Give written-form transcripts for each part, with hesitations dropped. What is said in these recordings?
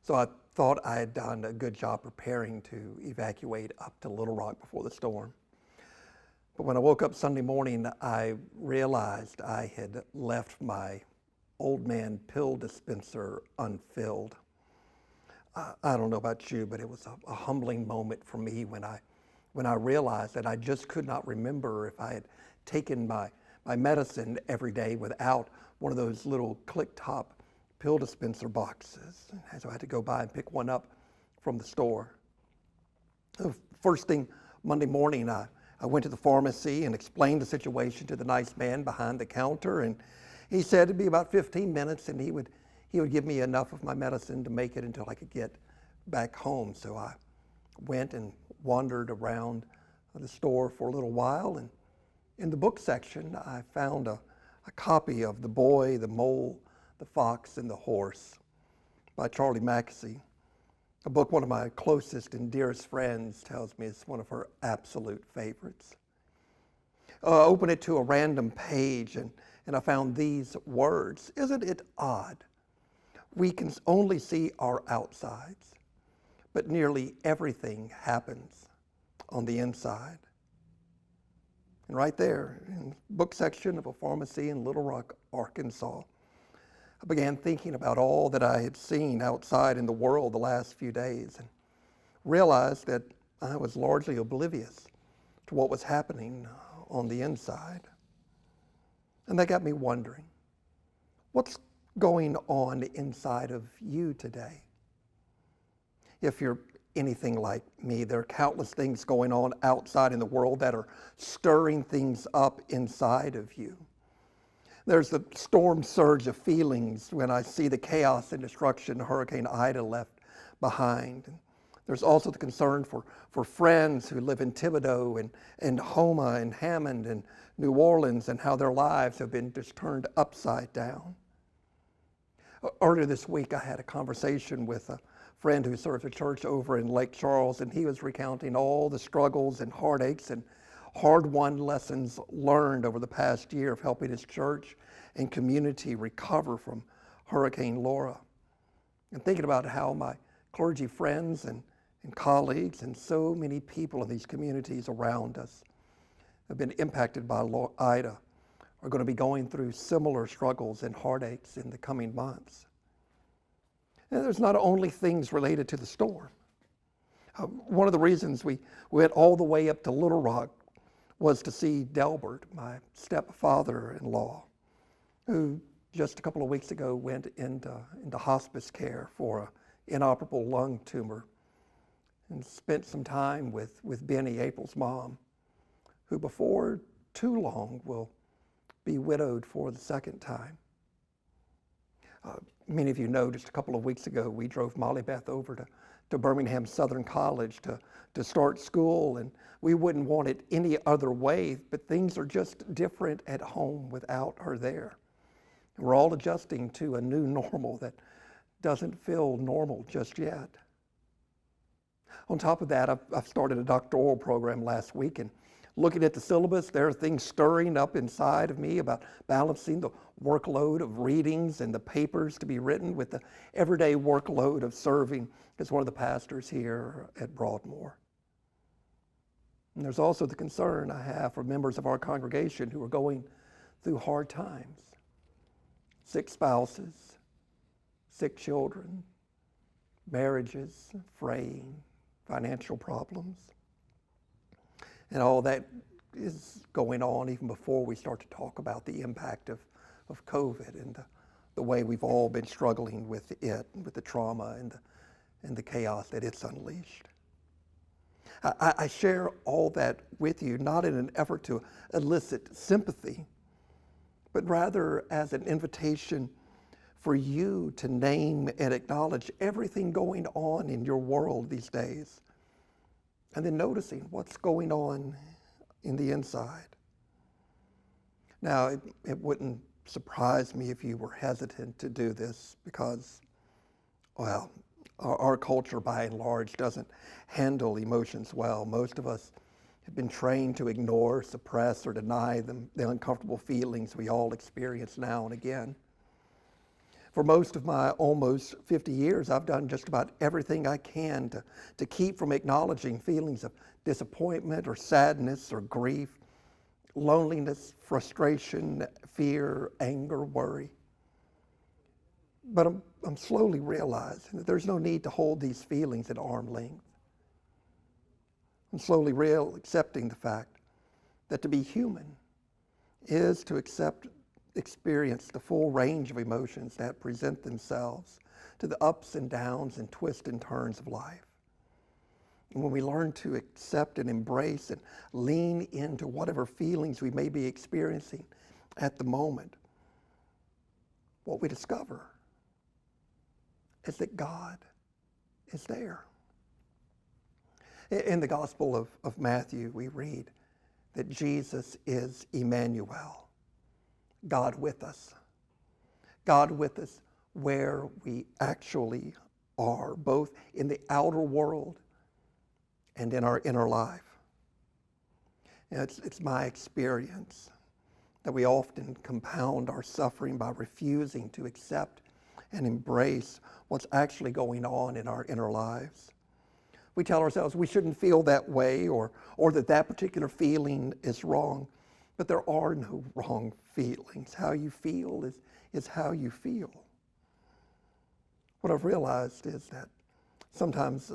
So I thought I had done a good job preparing to evacuate up to Little Rock before the storm. But when I woke up Sunday morning, I realized I had left my old man pill dispenser unfilled. I don't know about you, but it was a humbling moment for me when I realized that I just could not remember if I had taken my medicine every day without one of those little click-top pill dispenser boxes. And so I had to go by and pick one up from the store. First thing Monday morning, I went to the pharmacy and explained the situation to the nice man behind the counter, and he said it'd be about 15 minutes and he would give me enough of my medicine to make it until I could get back home. So I went and wandered around the store for a little while, and in the book section I found a copy of The Boy, the Mole, the Fox, and the Horse by Charlie Mackesy, a book one of my closest and dearest friends tells me is one of her absolute favorites. Open it to a random page and I found these words. Isn't it odd? We can only see our outsides, but nearly everything happens on the inside. And right there in the book section of a pharmacy in Little Rock, Arkansas, I began thinking about all that I had seen outside in the world the last few days and realized that I was largely oblivious to what was happening on the inside. And that got me wondering, what's going on inside of you today? If you're anything like me, there are countless things going on outside in the world that are stirring things up inside of you. There's the storm surge of feelings when I see the chaos and destruction Hurricane Ida left behind. There's also the concern for friends who live in Thibodaux and Homa and Hammond and New Orleans and how their lives have been just turned upside down. Earlier this week, I had a conversation with a friend who serves a church over in Lake Charles, and he was recounting all the struggles and heartaches and hard-won lessons learned over the past year of helping his church and community recover from Hurricane Laura. And thinking about how my clergy friends and colleagues and so many people in these communities around us have been impacted by Ida are going to be going through similar struggles and heartaches in the coming months. And there's not only things related to the storm. One of the reasons we went all the way up to Little Rock was to see Delbert, my stepfather-in-law, who just a couple of weeks ago went into hospice care for an inoperable lung tumor and spent some time with Benny, April's mom, who before too long will be widowed for the second time. Many of you know just a couple of weeks ago we drove Molly Beth over to Birmingham Southern College to start school, and we wouldn't want it any other way, but things are just different at home without her there. We're all adjusting to a new normal that doesn't feel normal just yet. On top of that, I've started a doctoral program last week, and looking at the syllabus, there are things stirring up inside of me about balancing the workload of readings and the papers to be written with the everyday workload of serving as one of the pastors here at Broadmoor. And there's also the concern I have for members of our congregation who are going through hard times. Sick spouses, sick children, marriages fraying, financial problems. And all that is going on even before we start to talk about the impact of COVID and the way we've all been struggling with it, with the trauma and the chaos that it's unleashed. I share all that with you, not in an effort to elicit sympathy, but rather as an invitation for you to name and acknowledge everything going on in your world these days, and then noticing what's going on in the inside. Now, it wouldn't surprise me if you were hesitant to do this because, well, our culture by and large doesn't handle emotions well. Most of us have been trained to ignore, suppress, or deny the uncomfortable feelings we all experience now and again. For most of my almost 50 years, I've done just about everything I can to keep from acknowledging feelings of disappointment or sadness or grief, loneliness, frustration, fear, anger, worry. But I'm slowly realizing that there's no need to hold these feelings at arm's length. I'm slowly accepting the fact that to be human is to experience the full range of emotions that present themselves to the ups and downs and twists and turns of life. And when we learn to accept and embrace and lean into whatever feelings we may be experiencing at the moment, what we discover is that God is there. In the Gospel of Matthew, we read that Jesus is Emmanuel, God with us. God with us where we actually are, both in the outer world and in our inner life. And it's my experience that we often compound our suffering by refusing to accept and embrace what's actually going on in our inner lives. We tell ourselves we shouldn't feel that way or that particular feeling is wrong, but there are no wrong feelings. How you feel is how you feel. What I've realized is that sometimes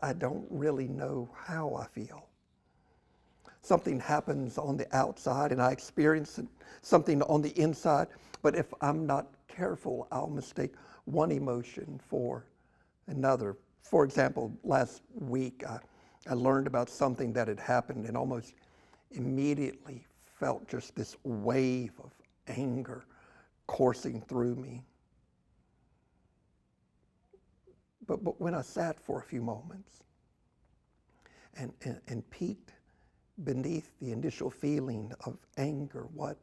I don't really know how I feel. Something happens on the outside and I experience something on the inside, but if I'm not careful, I'll mistake one emotion for another. For example, last week I learned about something that had happened and almost immediately felt just this wave of anger coursing through me. But when I sat for a few moments and peeked beneath the initial feeling of anger, what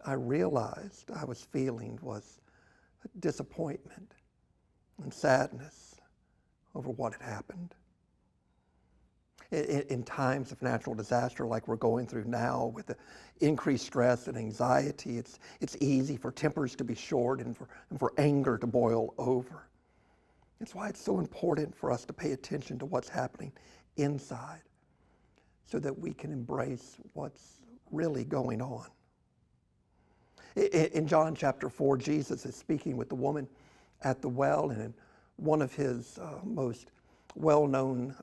I realized I was feeling was disappointment and sadness over what had happened. In times of natural disaster like we're going through now with the increased stress and anxiety, it's easy for tempers to be short and for anger to boil over. That's why it's so important for us to pay attention to what's happening inside so that we can embrace what's really going on. In John chapter 4, Jesus is speaking with the woman at the well, and in one of his most well-known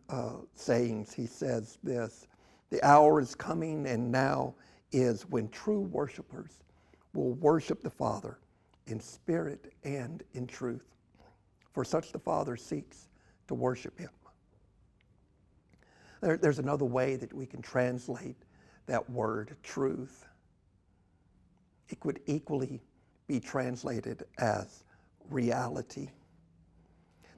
sayings, he says this: "The hour is coming and now is when true worshipers will worship the Father in spirit and in truth. For such the Father seeks to worship him." There's another way that we can translate that word, truth. It could equally be translated as reality.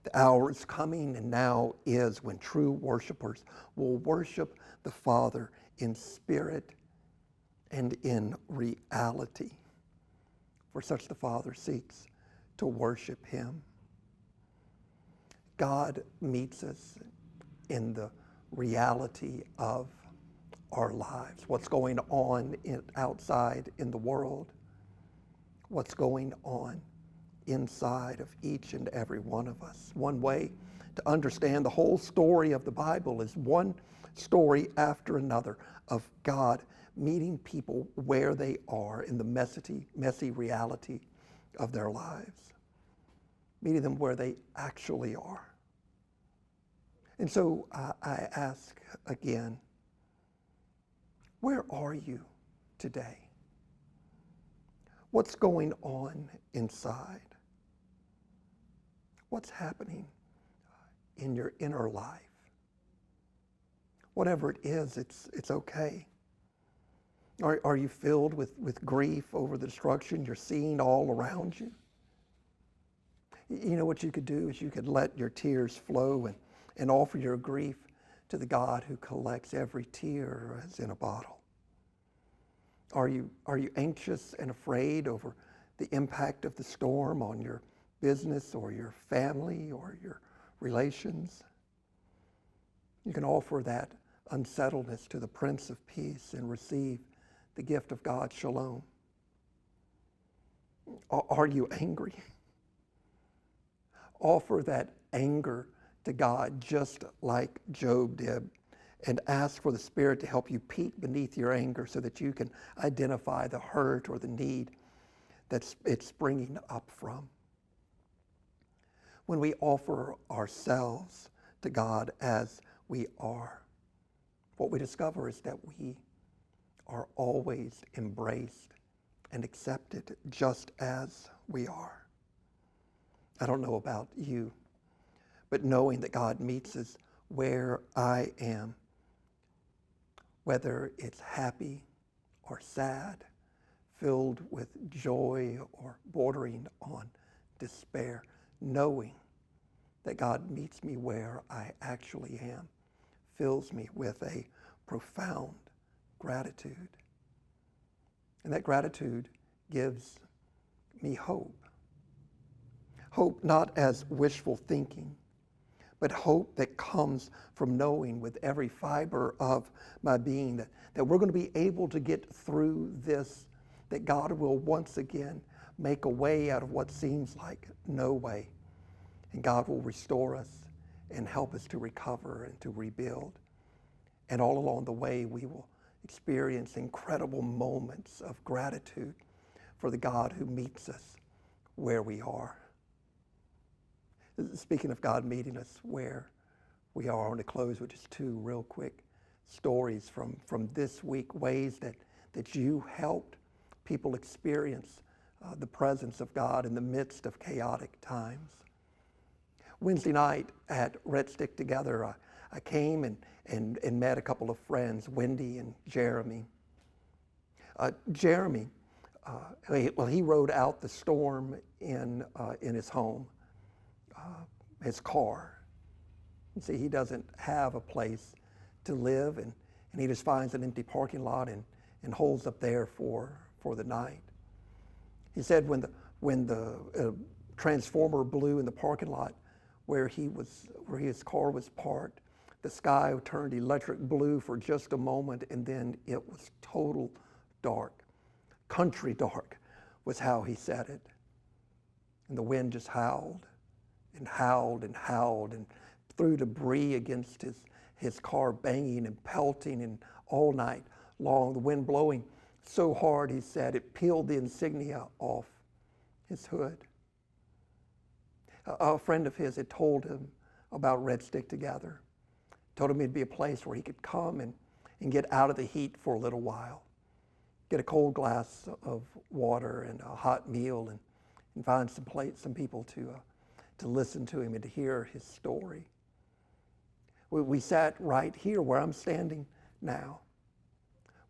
The hour is coming and now is when true worshipers will worship the Father in spirit and in reality. For such the Father seeks to worship him. God meets us in the reality of our lives. What's going on outside in the world, what's going on inside of each and every one of us. One way to understand the whole story of the Bible is one story after another of God meeting people where they are in the messy reality of their lives, meeting them where they actually are. And so I ask again, where are you today? What's going on inside? What's happening in your inner life? Whatever it is, it's okay. Are you filled with grief over the destruction you're seeing all around you? You know what you could do is you could let your tears flow and offer your grief to the God who collects every tear as in a bottle. Are you anxious and afraid over the impact of the storm on your business or your family or your relations? You can offer that unsettledness to the Prince of Peace and receive the gift of God's shalom. Are you angry? offer that anger to God just like Job did, and ask for the Spirit to help you peek beneath your anger so that you can identify the hurt or the need that it's springing up from. When we offer ourselves to God as we are, what we discover is that we are always embraced and accepted just as we are. I don't know about you, but knowing that God meets us where I am, whether it's happy or sad, filled with joy or bordering on despair, knowing that God meets me where I actually am, fills me with a profound gratitude. And that gratitude gives me hope. Hope not as wishful thinking, but hope that comes from knowing with every fiber of my being that we're going to be able to get through this, that God will once again make a way out of what seems like no way. And God will restore us and help us to recover and to rebuild. And all along the way, we will experience incredible moments of gratitude for the God who meets us where we are. Speaking of God meeting us where we are, I want to close with just two real quick stories from this week, ways that you helped people experience the presence of God in the midst of chaotic times. Wednesday night at Red Stick Together, I came and met a couple of friends, Wendy and Jeremy. Jeremy, he rode out the storm in his home. His car. You see, he doesn't have a place to live, and he just finds an empty parking lot and holds up there for the night. He said when the transformer blew in the parking lot where his car was parked, the sky turned electric blue for just a moment, and then it was total dark. Country dark was how he said it. And the wind just howled and howled and howled and threw debris against his car, banging and pelting, and all night long, the wind blowing so hard, he said, it peeled the insignia off his hood. A friend of his had told him about Red Stick Together, told him it'd be a place where he could come and get out of the heat for a little while, get a cold glass of water and a hot meal, and find some people to listen to him and to hear his story. We sat right here where I'm standing now.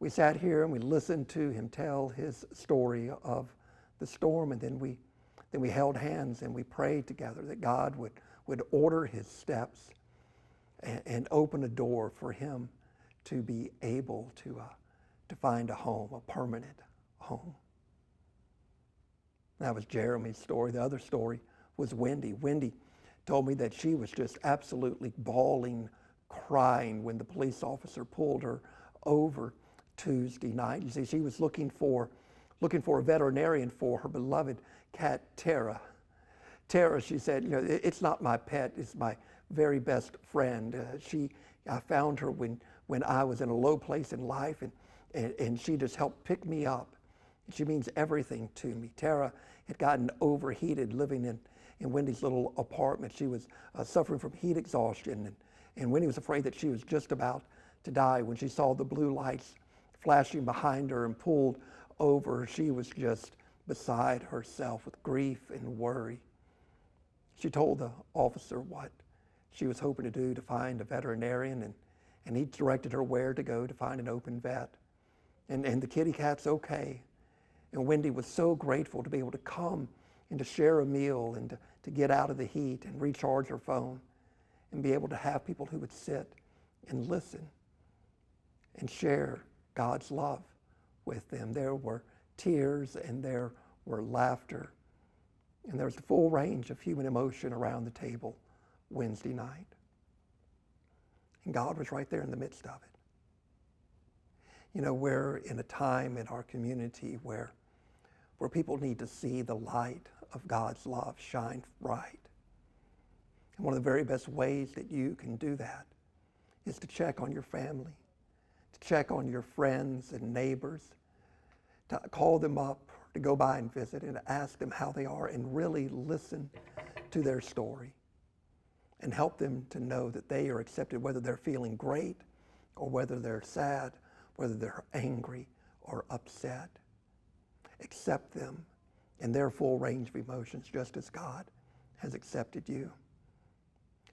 We sat here and we listened to him tell his story of the storm, and then we held hands and we prayed together that God would order his steps and open a door for him to be able to find a home, a permanent home. That was Jeremy's story. The other story was Wendy. Wendy told me that she was just absolutely bawling, crying when the police officer pulled her over Tuesday night. You see, she was looking for a veterinarian for her beloved cat, Tara. Tara, she said, it's not my pet, it's my very best friend. I found her when I was in a low place in life, and she just helped pick me up. She means everything to me. Tara had gotten overheated living in Wendy's little apartment. She was suffering from heat exhaustion, and Wendy was afraid that she was just about to die. When she saw the blue lights flashing behind her and pulled over, she was just beside herself with grief and worry. She told the officer what she was hoping to do to find a veterinarian, and he directed her where to go to find an open vet. And the kitty cat's okay. And Wendy was so grateful to be able to come and to share a meal and to get out of the heat and recharge her phone and be able to have people who would sit and listen and share God's love with them. There were tears and there were laughter, and there was a full range of human emotion around the table Wednesday night. And God was right there in the midst of it. We're in a time in our community where people need to see the light of God's love shine bright. And one of the very best ways that you can do that is to check on your family, to check on your friends and neighbors, to call them up, to go by and visit and ask them how they are and really listen to their story and help them to know that they are accepted, whether they're feeling great or whether they're sad, whether they're angry or upset. Accept them in their full range of emotions, just as God has accepted you.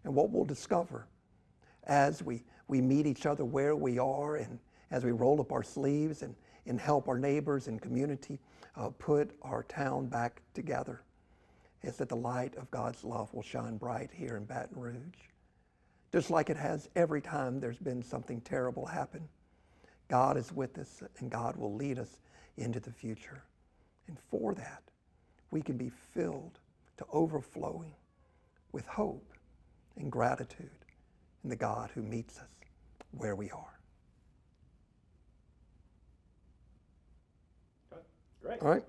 And what we'll discover as we meet each other where we are and as we roll up our sleeves and help our neighbors and community put our town back together is that the light of God's love will shine bright here in Baton Rouge. Just like it has every time there's been something terrible happen. God is with us and God will lead us into the future. And for that, we can be filled to overflowing with hope and gratitude in the God who meets us where we are. Okay. Great. All right.